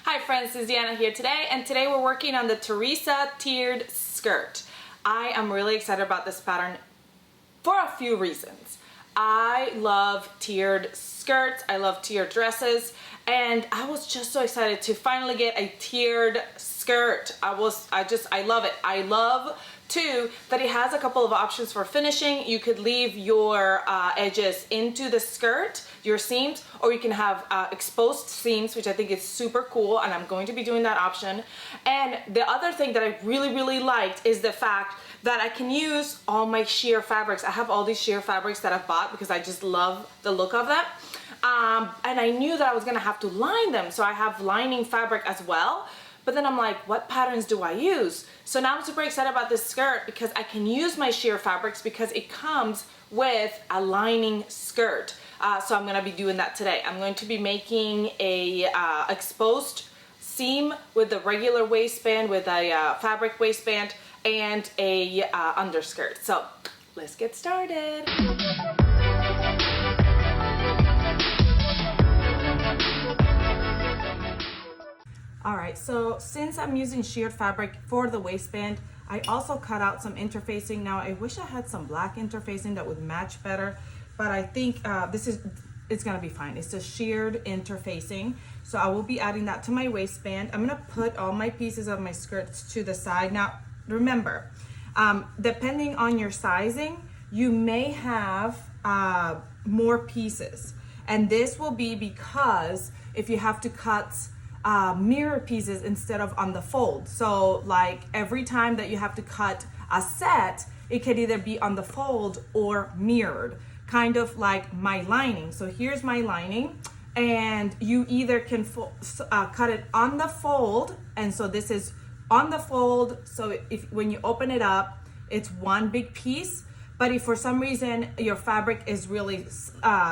Hi friends, this is Deanna here today, and today we're working on the Theresa tiered skirt. I am really excited about this pattern for a few reasons. I love tiered skirts, I love tiered dresses, and I was just so excited to finally get a tiered skirt. I love it. I love too that it has a couple of options for finishing. You could leave your edges into the skirt, your seams, or you can have exposed seams, which I think is super cool, and I'm going to be doing that option. And the other thing that I really liked is the fact that I can use all my sheer fabrics. I have all these sheer fabrics that I've bought because I just love the look of them. And I knew that I was gonna have to line them, so I have lining fabric as well. But then I'm like, what patterns do I use? So now I'm super excited about this skirt because I can use my sheer fabrics because it comes with a lining skirt. So I'm gonna be doing that today. I'm going to be making a exposed seam with the regular waistband, with a fabric waistband, and a underskirt. So let's get started. Alright, so since I'm using sheared fabric for the waistband, I also cut out some interfacing. Now I wish I had some black interfacing that would match better, but I think it's gonna be fine. It's a sheared interfacing. So I will be adding that to my waistband. I'm gonna put all my pieces of my skirts to the side. Now remember, depending on your sizing, you may have more pieces. And this will be because if you have to cut mirror pieces instead of on the fold. So like every time that you have to cut a set, it could either be on the fold or mirrored, kind of like my lining. So here's my lining, and you either can cut it on the fold, and so this is on the fold. So if when you open it up, it's one big piece. But if for some reason your fabric is really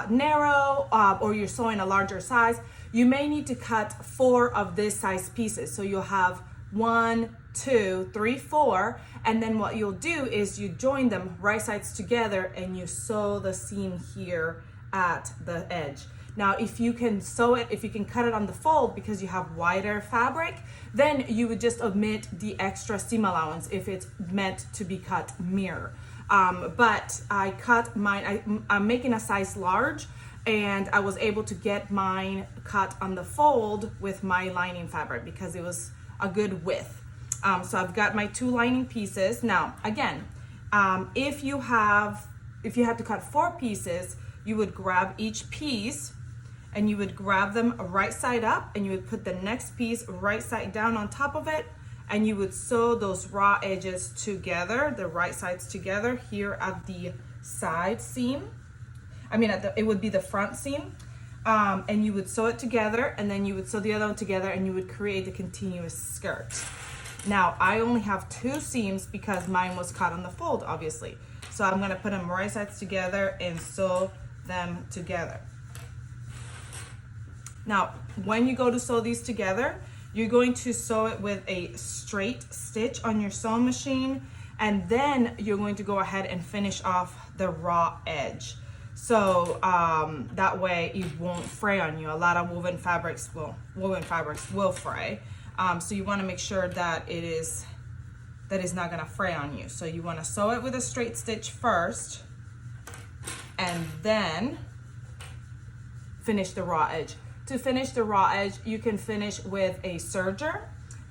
narrow, or you're sewing a larger size, you may need to cut 4 of this size pieces. So you'll have 1, 2, 3, 4, and then what you'll do is you join them right sides together and you sew the seam here at the edge. Now, if you can sew it, if you can cut it on the fold because you have wider fabric, then you would just omit the extra seam allowance if it's meant to be cut mirror. But I cut mine, I'm making a size large, and I was able to get mine cut on the fold with my lining fabric because it was a good width. So I've got my 2 lining pieces. Now, again, if you had to cut 4 pieces, you would grab each piece and you would grab them right side up, and you would put the next piece right side down on top of it, and you would sew those raw edges together, the right sides together here at the side seam. I mean, it would be the front seam, and you would sew it together, and then you would sew the other one together, and you would create a continuous skirt. Now, I only have 2 seams because mine was cut on the fold, obviously. So I'm gonna put them right sides together and sew them together. Now, when you go to sew these together, you're going to sew it with a straight stitch on your sewing machine, and then you're going to go ahead and finish off the raw edge. So that way it won't fray on you. A lot of woven fabrics will fray. So you want to make sure that it is not going to fray on you. So you want to sew it with a straight stitch first, and then finish the raw edge. To finish the raw edge, you can finish with a serger.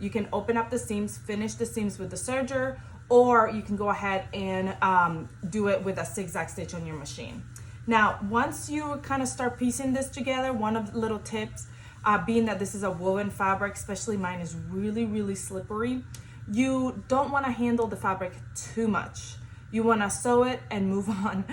You can open up the seams, finish the seams with the serger, or you can go ahead and do it with a zigzag stitch on your machine. Now, once you kind of start piecing this together, one of the little tips, being that this is a woven fabric, especially mine is really slippery, you don't want to handle the fabric too much. You want to sew it and move on.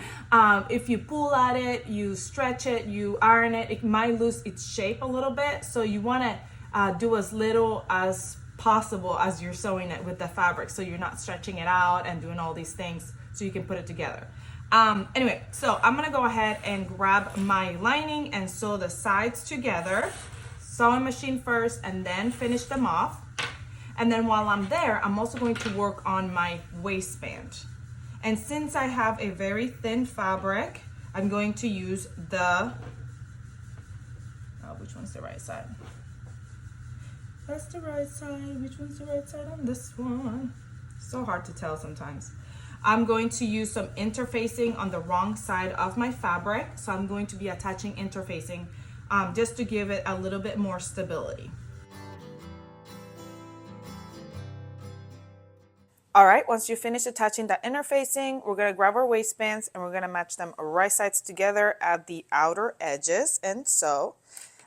If you pull at it, you stretch it, you iron it, it might lose its shape a little bit. So you want to do as little as possible as you're sewing it with the fabric, so you're not stretching it out and doing all these things so you can put it together. Anyway, so I'm gonna go ahead and grab my lining and sew the sides together, sewing machine first, and then finish them off. And then while I'm there, I'm also going to work on my waistband. And since I have a very thin fabric, I'm going to use the, which one's the right side? That's the right side. Which one's the right side on this one? So hard to tell sometimes. I'm going to use some interfacing on the wrong side of my fabric. So I'm going to be attaching interfacing just to give it a little bit more stability. All right, once you finish attaching that interfacing, we're gonna grab our waistbands and we're gonna match them right sides together at the outer edges and sew.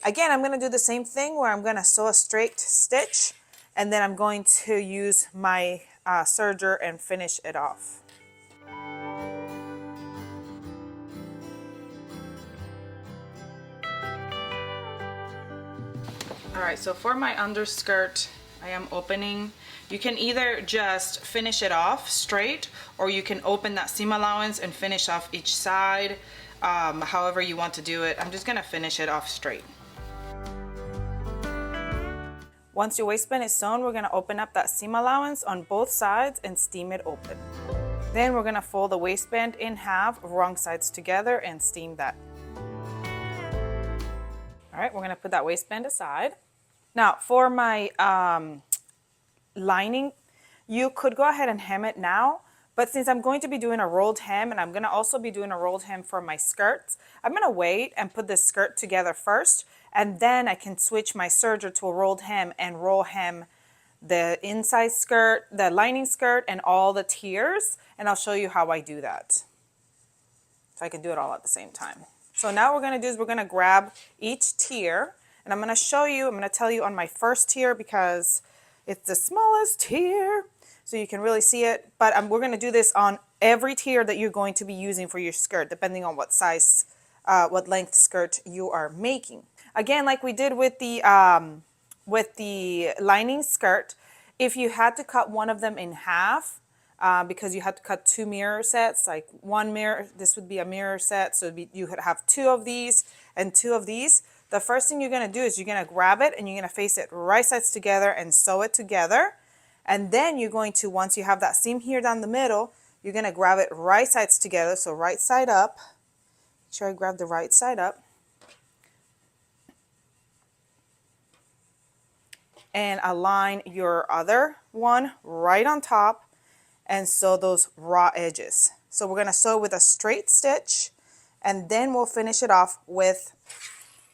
Again, I'm gonna do the same thing where I'm gonna sew a straight stitch and then I'm going to use my serger and finish it off. All right, so for my underskirt, I am opening. You can either just finish it off straight or you can open that seam allowance and finish off each side, however you want to do it. I'm just gonna finish it off straight. Once your waistband is sewn, we're gonna open up that seam allowance on both sides and steam it open. Then we're gonna fold the waistband in half, wrong sides together, and steam that. All right, we're gonna put that waistband aside. Now for my lining, you could go ahead and hem it now, but since I'm going to be doing a rolled hem and I'm gonna also be doing a rolled hem for my skirts, I'm gonna wait and put the skirt together first, and then I can switch my serger to a rolled hem and roll hem the inside skirt, the lining skirt, and all the tiers, and I'll show you how I do that. So I can do it all at the same time. So now what we're gonna do is we're gonna grab each tier, and I'm gonna show you, I'm gonna tell you on my first tier because it's the smallest tier, so you can really see it, but we're gonna do this on every tier that you're going to be using for your skirt, depending on what size, what length skirt you are making. Again, like we did with the lining skirt, if you had to cut one of them in half, because you had to cut 2 mirror sets, like one mirror, this would be a mirror set, so you could have 2 of these and 2 of these. The first thing you're gonna do is you're gonna grab it and you're gonna face it right sides together and sew it together. And then you're going to, once you have that seam here down the middle, you're gonna grab it right sides together, so right side up. Make sure I grab the right side up. And align your other one right on top and sew those raw edges. So we're gonna sew with a straight stitch and then we'll finish it off with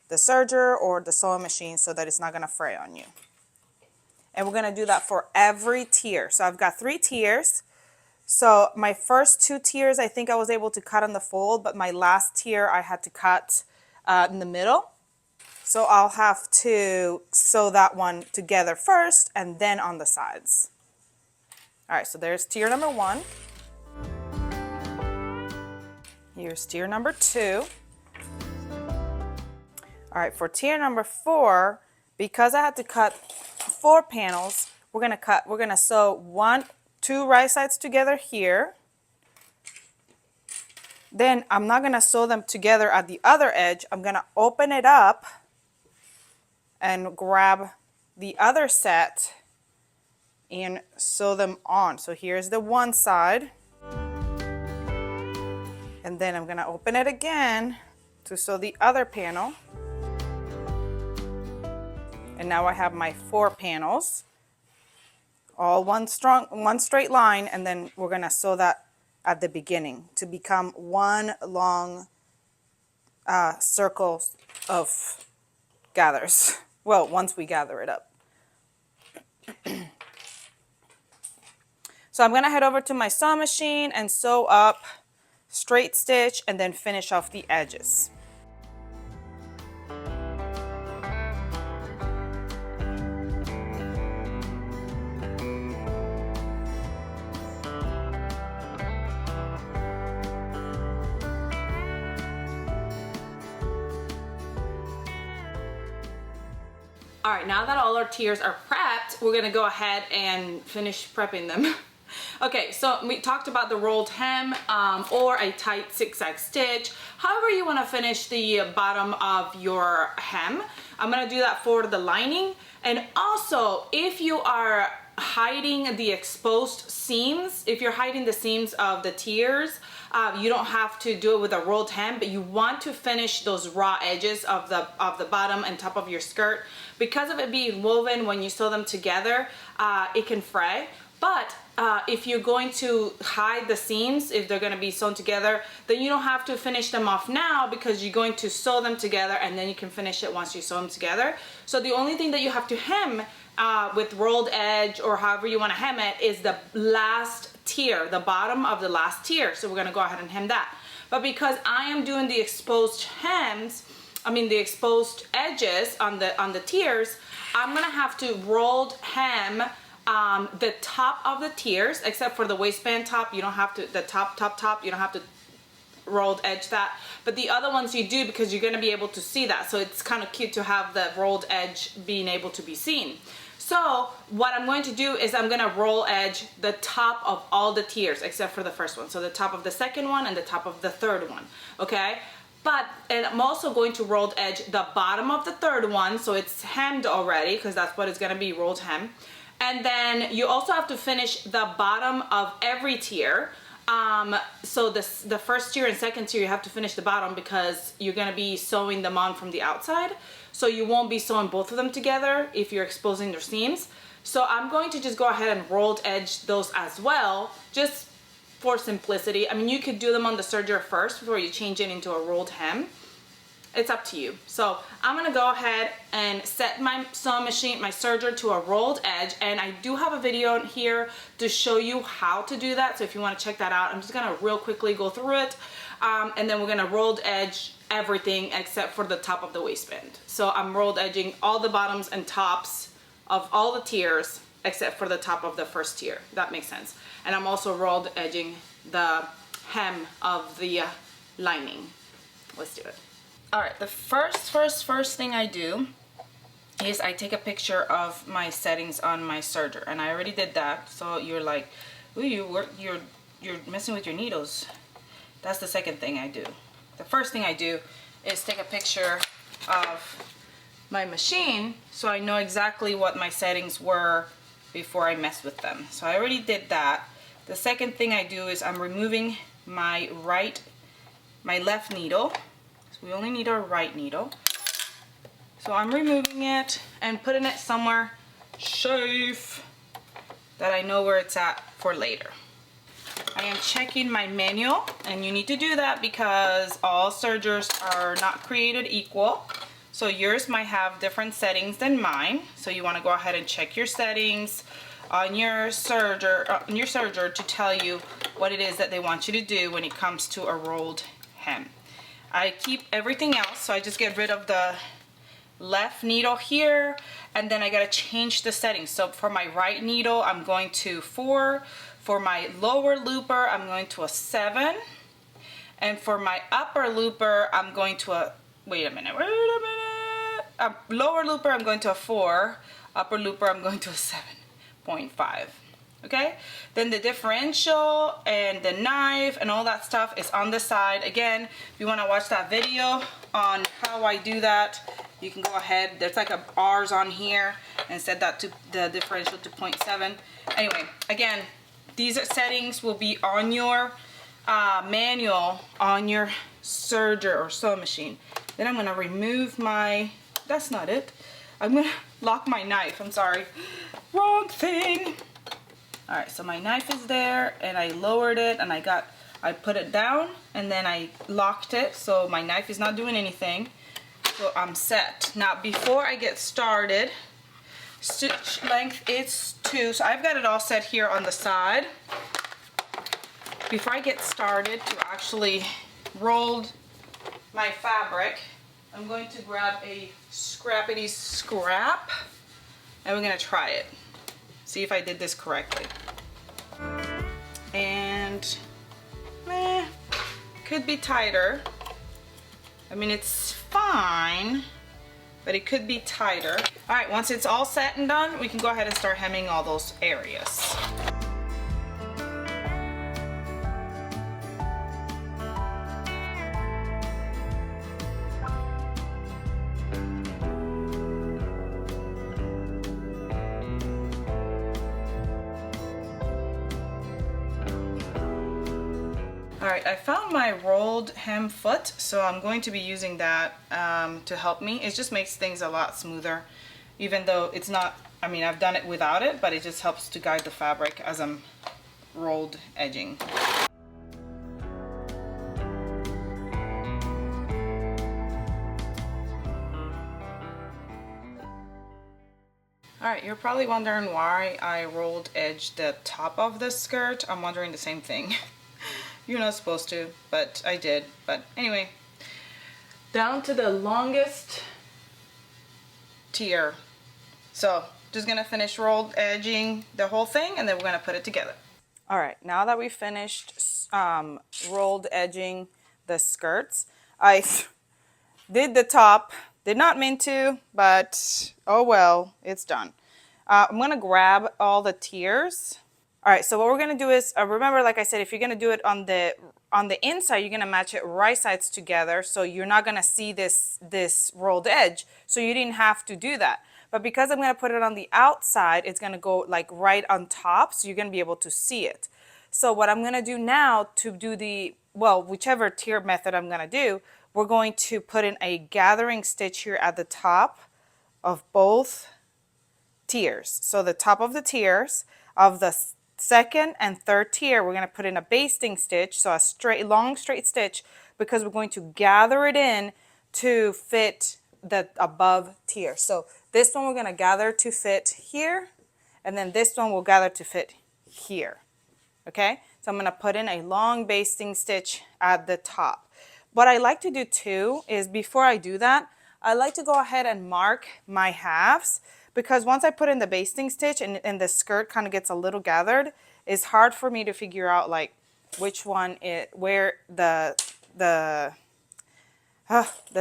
the serger or the sewing machine so that it's not gonna fray on you. And we're gonna do that for every tier. So I've got 3 tiers. So my first 2 tiers, I think I was able to cut on the fold, but my last tier I had to cut in the middle. So I'll have to sew that one together first and then on the sides. All right, so there's tier number 1. Here's tier number 2. All right, for tier number 4, because I had to cut 4 panels, we're gonna sew 2 right sides together here. Then I'm not gonna sew them together at the other edge. I'm gonna open it up and grab the other set and sew them on. So here's the one side. And then I'm gonna open it again to sew the other panel. And now I have my 4 panels, all one straight line, and then we're gonna sew that at the beginning to become one long circle of gathers. Well, once we gather it up. So I'm gonna head over to my sewing machine and sew up, straight stitch, and then finish off the edges. All right, now that all our tiers are prepped, we're gonna go ahead and finish prepping them. Okay, so we talked about the rolled hem or a tight zigzag stitch. However you wanna finish the bottom of your hem. I'm gonna do that for the lining. And also, if you are hiding the exposed seams, if you're hiding the seams of the tiers, you don't have to do it with a rolled hem, but you want to finish those raw edges of the bottom and top of your skirt. Because of it being woven, when you sew them together, it can fray. But if you're going to hide the seams, if they're going to be sewn together, then you don't have to finish them off now, because you're going to sew them together and then you can finish it once you sew them together. So the only thing that you have to hem with rolled edge, or however you want to hem it, is the last tier, the bottom of the last tier. So we're going to go ahead and hem that. But because I am doing the exposed hems, I mean the exposed edges on the tiers, I'm going to have to rolled hem the top of the tiers, except for the waistband top. You don't have to, the top, you don't have to rolled edge that, but the other ones you do, because you're going to be able to see that. So it's kind of cute to have the rolled edge being able to be seen. So what I'm going to do is I'm going to roll edge the top of all the tiers except for the first one. So the top of the second one and the top of the third one, okay? And I'm also going to rolled edge the bottom of the third one, so it's hemmed already, because that's what it's going to be, rolled hem. And then you also have to finish the bottom of every tier. So the first tier and second tier, you have to finish the bottom, because you're going to be sewing them on from the outside. So you won't be sewing both of them together if you're exposing their seams. So I'm going to just go ahead and rolled edge those as well, just for simplicity. I mean, you could do them on the serger first before you change it into a rolled hem. It's up to you. So I'm gonna go ahead and set my sewing machine, my serger, to a rolled edge, and I do have a video here to show you how to do that. So if you want to check that out, I'm just gonna real quickly go through it, and then we're gonna rolled edge everything except for the top of the waistband. So I'm rolled edging all the bottoms and tops of all the tiers except for the top of the first tier. That makes sense. And I'm also rolled edging the hem of the lining. Let's do it. All right, the first thing I do is I take a picture of my settings on my serger, and I already did that. So you're like, ooh, you're messing with your needles. That's the second thing I do. The first thing I do is take a picture of my machine so I know exactly what my settings were before I mess with them. So I already did that. The second thing I do is I'm removing my left needle. We only need our right needle. So I'm removing it and putting it somewhere safe that I know where it's at for later. I am checking my manual, and you need to do that because all sergers are not created equal. So yours might have different settings than mine. So you want to go ahead and check your settings on your serger to tell you what it is that they want you to do when it comes to a rolled hem. I keep everything else, so I just get rid of the left needle here, and then I gotta change the settings. So for my right needle, I'm going to 4. For my lower looper, I'm going to a 7. And for my upper looper, I'm going to a, lower looper, I'm going to a 4. Upper looper, I'm going to a 7.5. Okay, then the differential and the knife and all that stuff is on the side. Again, if you want to watch that video on how I do that, you can go ahead. There's like a R's on here, and set that to the differential to 0.7. Anyway, again, these settings will be on your manual on your serger or sewing machine. Then I'm going to remove my, that's not it. I'm going to lock my knife. I'm sorry. Wrong thing. Alright, so my knife is there, and I lowered it, and I put it down, and then I locked it, so my knife is not doing anything. So I'm set. Now before I get started, stitch length is 2, so I've got it all set here on the side. Before I get started to actually roll my fabric, I'm going to grab a scrappity scrap, and we're going to try it. See if I did this correctly. And could be tighter. I mean, it's fine, but it could be tighter. All right, once it's all set and done, we can go ahead and start hemming all those areas. All right, I found my rolled hem foot, so I'm going to be using that to help me. It just makes things a lot smoother, even though it's not, I mean, I've done it without it, but it just helps to guide the fabric as I'm rolled edging. All right, you're probably wondering why I rolled edge the top of the skirt. I'm wondering the same thing. You're not supposed to, but I did. But anyway, down to the longest tier. So just gonna finish rolled edging the whole thing, and then we're gonna put it together. All right, now that we finished rolled edging the skirts, I did the top. Did not mean to, but oh well, it's done. I'm gonna grab all the tiers. All right, so what we're gonna do is, remember, like I said, if you're gonna do it on the inside, you're gonna match it right sides together, so you're not gonna see this rolled edge, so you didn't have to do that. But because I'm gonna put it on the outside, it's gonna go like right on top, so you're gonna be able to see it. So what I'm gonna do now to do the, well, whichever tier method I'm gonna do, we're going to put in a gathering stitch here at the top of both tiers. So the top of the tiers of the second and third tier, we're going to put in a basting stitch, so a straight, long straight stitch, because we're going to gather it in to fit the above tier. So this one we're going to gather to fit here, and then this one will gather to fit here. Okay, so I'm going to put in a long basting stitch at the top. What I like to do too is, before I do that, I like to go ahead and mark my halves, because once I put in the basting stitch and the skirt kind of gets a little gathered, it's hard for me to figure out like which one where the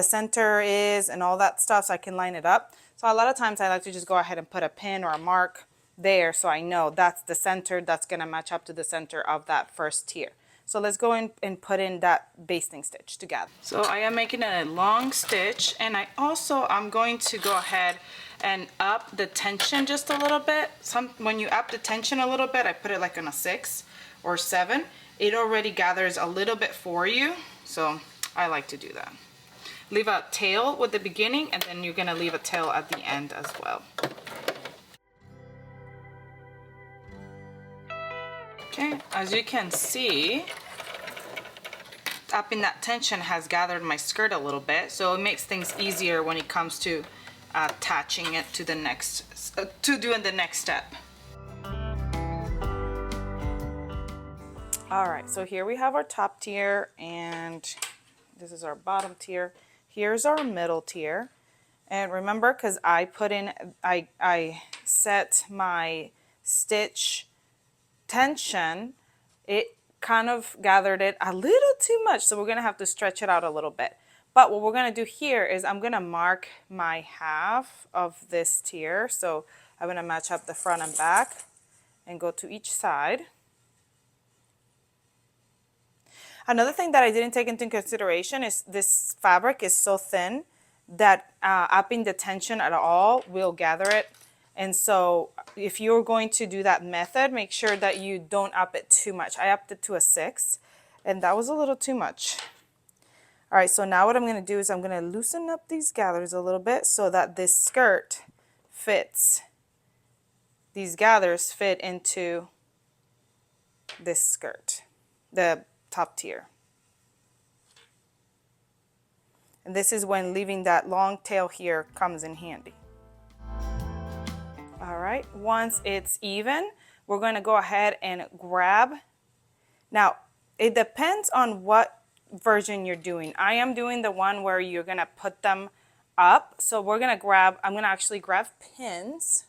center is and all that stuff, so I can line it up. So a lot of times I like to just go ahead and put a pin or a mark there, so I know that's the center, that's going to match up to the center of that first tier. So let's go in and put in that basting stitch together. So I am making a long stitch, and I'm going to go ahead and up the tension just a little bit. When you up the tension a little bit, I put it like on a 6 or 7. It already gathers a little bit for you, so I like to do that. Leave a tail with the beginning, and then you're gonna leave a tail at the end as well. Okay, as you can see, upping that tension has gathered my skirt a little bit, so it makes things easier when it comes to attaching it to the next, doing the next step. All right, so here we have our top tier, and this is our bottom tier. Here's our middle tier, and remember, because I set my stitch tension, it kind of gathered it a little too much, so we're gonna have to stretch it out a little bit. But what we're gonna do here is I'm gonna mark my half of this tier, so I'm gonna match up the front and back and go to each side. Another thing that I didn't take into consideration is this fabric is so thin that upping the tension at all will gather it. And so if you're going to do that method, make sure that you don't up it too much. I upped it to a 6, and that was a little too much. All right, so now what I'm going to do is I'm going to loosen up these gathers a little bit so that this skirt fits. These gathers fit into this skirt, the top tier. And this is when leaving that long tail here comes in handy. All right, once it's even, we're going to go ahead and grab. Now, it depends on what version you're doing. I am doing the one where you're going to put them up. So I'm going to actually grab pins,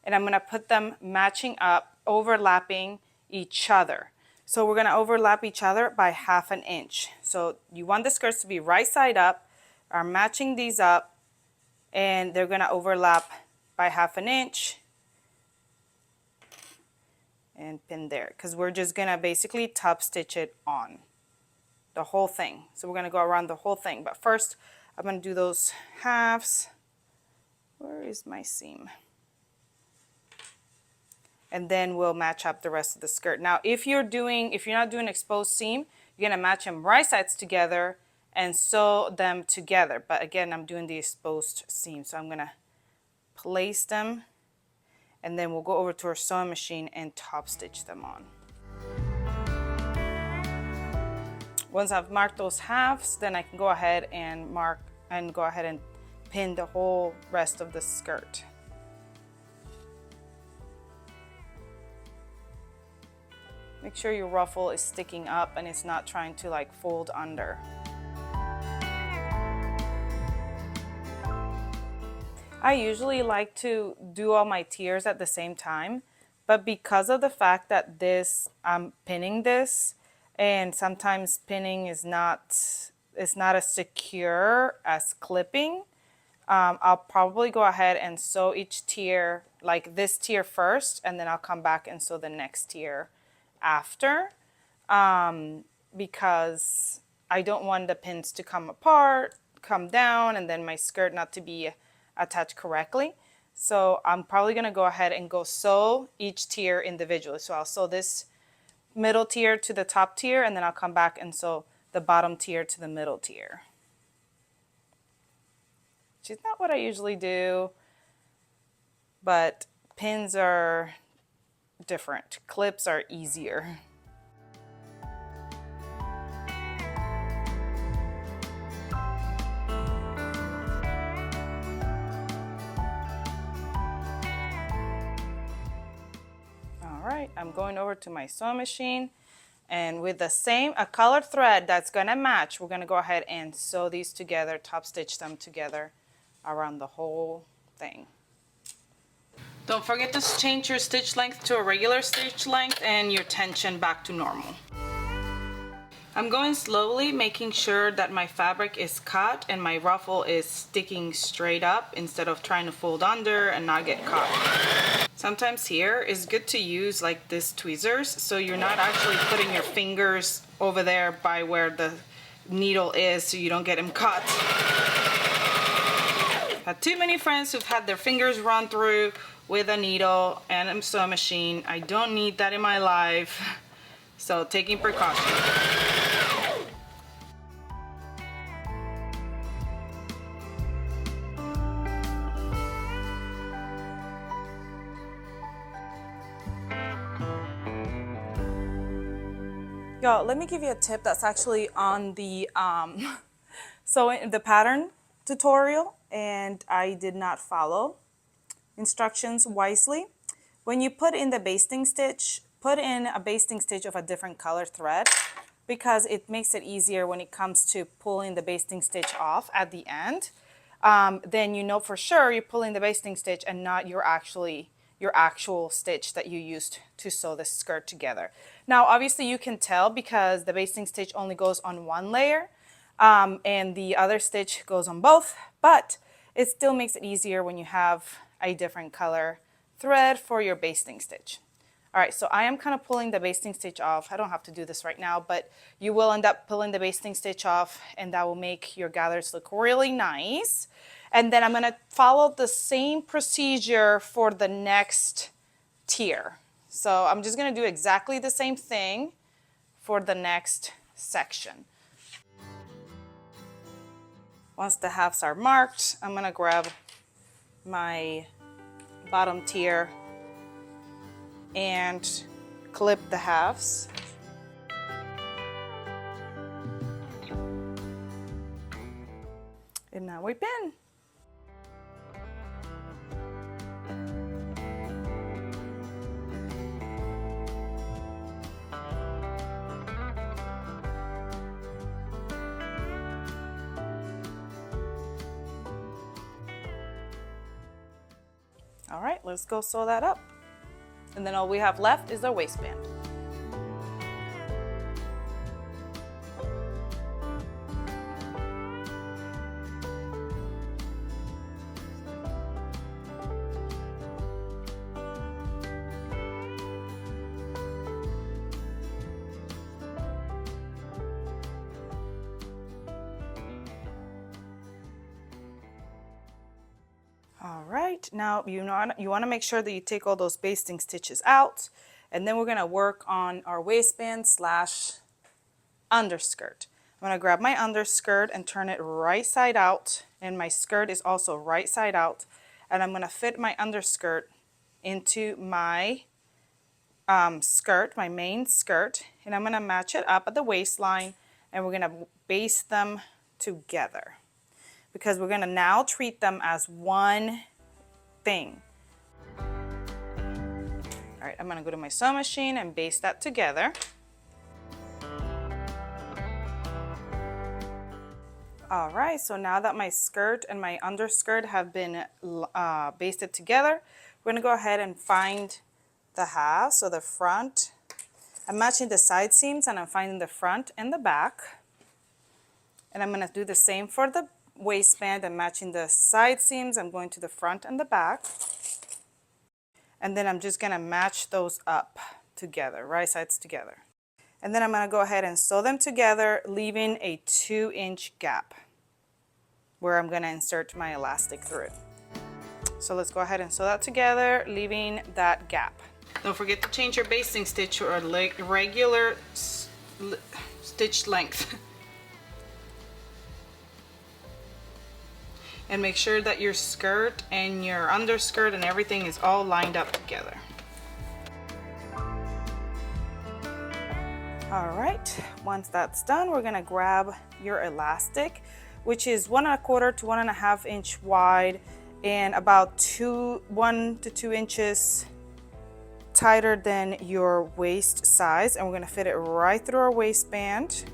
and I'm going to put them matching up, overlapping each other. So we're going to overlap each other by 1/2 inch. So you want the skirts to be right side up, are matching these up, and they're going to overlap by 1/2 inch and pin there, because we're just going to basically top stitch it on the whole thing. So we're going to go around the whole thing, but first I'm going to do those halves. Where is my seam? And then we'll match up the rest of the skirt. Now if you're not doing exposed seam, you're gonna match them right sides together and sew them together. But again, I'm doing the exposed seam, so I'm gonna place them, and then we'll go over to our sewing machine and top stitch them on. Once I've marked those halves, then I can go ahead and pin the whole rest of the skirt. Make sure your ruffle is sticking up and it's not trying to like fold under. I usually like to do all my tiers at the same time, but because of the fact that I'm pinning this, and sometimes pinning is not as secure as clipping, I'll probably go ahead and sew each tier, like this tier first, and then I'll come back and sew the next tier after, because I don't want the pins to come apart, come down, and then my skirt not to be attached correctly. So I'm probably going to go ahead and go sew each tier individually. So I'll sew this middle tier to the top tier, and then I'll come back and sew the bottom tier to the middle tier. Which is not what I usually do, but pins are different. Clips are easier. I'm going over to my sewing machine, and with a colored thread that's gonna match, we're gonna go ahead and sew these together, top stitch them together around the whole thing. Don't forget to change your stitch length to a regular stitch length and your tension back to normal. I'm going slowly, making sure that my fabric is cut and my ruffle is sticking straight up instead of trying to fold under and not get caught. Sometimes here it's good to use like this tweezers, so you're not actually putting your fingers over there by where the needle is, so you don't get them caught. I've had too many friends who've had their fingers run through with a needle and a sewing machine. I don't need that in my life, so taking precautions. Y'all, let me give you a tip that's actually on the the pattern tutorial, and I did not follow instructions wisely. When you put in the basting stitch, put in a basting stitch of a different color thread, because it makes it easier when it comes to pulling the basting stitch off at the end. Then you know for sure you're pulling the basting stitch and not your actual stitch that you used to sew the skirt together. Now obviously you can tell because the basting stitch only goes on one layer, and the other stitch goes on both, but it still makes it easier when you have a different color thread for your basting stitch. All right, so I am kind of pulling the basting stitch off. I don't have to do this right now, but you will end up pulling the basting stitch off, and that will make your gathers look really nice. And then I'm gonna follow the same procedure for the next tier. So I'm just gonna do exactly the same thing for the next section. Once the halves are marked, I'm gonna grab my bottom tier and clip the halves. And now we pin. All right, let's go sew that up. And then all we have left is our waistband. All right, now you want to make sure that you take all those basting stitches out, and then we're going to work on our waistband slash underskirt. I'm gonna grab my underskirt and turn it right side out, and my skirt is also right side out, and I'm gonna fit my underskirt into my skirt, my main skirt, and I'm gonna match it up at the waistline, and we're gonna baste them together because we're gonna now treat them as one thing. All right, I'm gonna go to my sewing machine and baste that together. All right, so now that my skirt and my underskirt have been basted together, we're gonna go ahead and find the halves, so the front. I'm matching the side seams and I'm finding the front and the back. And I'm gonna do the same for the waistband. I'm matching the side seams. I'm going to the front and the back. And then I'm just gonna match those up together, right sides together. And then I'm gonna go ahead and sew them together, leaving a 2-inch gap where I'm gonna insert my elastic through it. So let's go ahead and sew that together, leaving that gap. Don't forget to change your basting stitch or regular stitch length. And make sure that your skirt and your underskirt and everything is all lined up together. All right, once that's done, we're gonna grab your elastic, which is 1 1/4 to 1 1/2 inch wide and about 1 to 2 inches tighter than your waist size, and we're gonna fit it right through our waistband.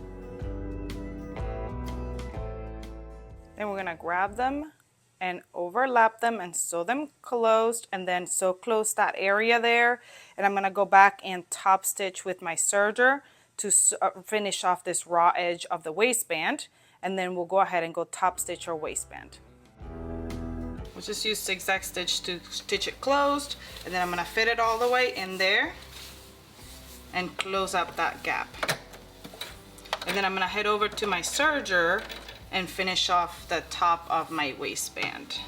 Then we're gonna grab them and overlap them and sew them closed, and then sew close that area there. And I'm gonna go back and top stitch with my serger to finish off this raw edge of the waistband, and then we'll go ahead and go top stitch our waistband. We'll just use zigzag stitch to stitch it closed, and then I'm gonna fit it all the way in there and close up that gap. And then I'm gonna head over to my serger and finish off the top of my waistband.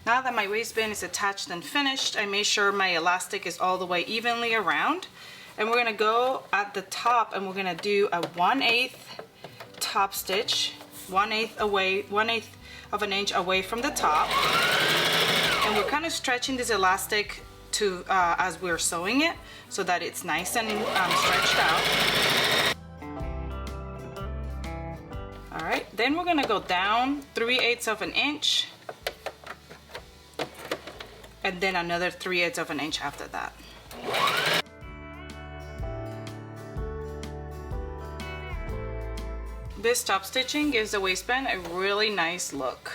Now that my waistband is attached and finished, I made sure my elastic is all the way evenly around. And we're gonna go at the top and we're gonna do a 1/8 top stitch, 1/8 of an inch away from the top. And we're kind of stretching this elastic to as we're sewing it so that it's nice and stretched out. All right, then we're gonna go down 3/8 of an inch and then another 3/8 of an inch after that. This top stitching gives the waistband a really nice look.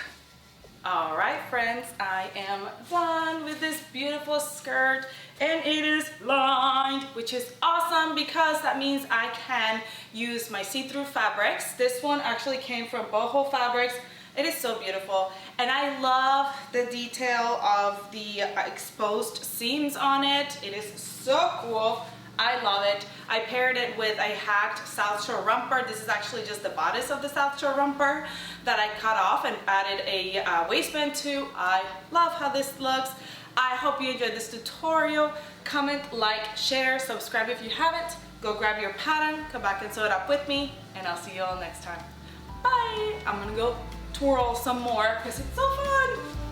All right, friends, I am done with this beautiful skirt, and it is lined, which is awesome because that means I can use my see-through fabrics. This one actually came from Boho Fabrics. It is so beautiful, and I love the detail of the exposed seams on it. It is so cool. I love it. I paired it with a hacked South Shore romper. This is actually just the bodice of the South Shore romper that I cut off and added a waistband to. I love how this looks. I hope you enjoyed this tutorial. Comment, like, share, subscribe if you haven't. Go grab your pattern, come back and sew it up with me, and I'll see you all next time. Bye. I'm gonna go twirl some more because it's so fun.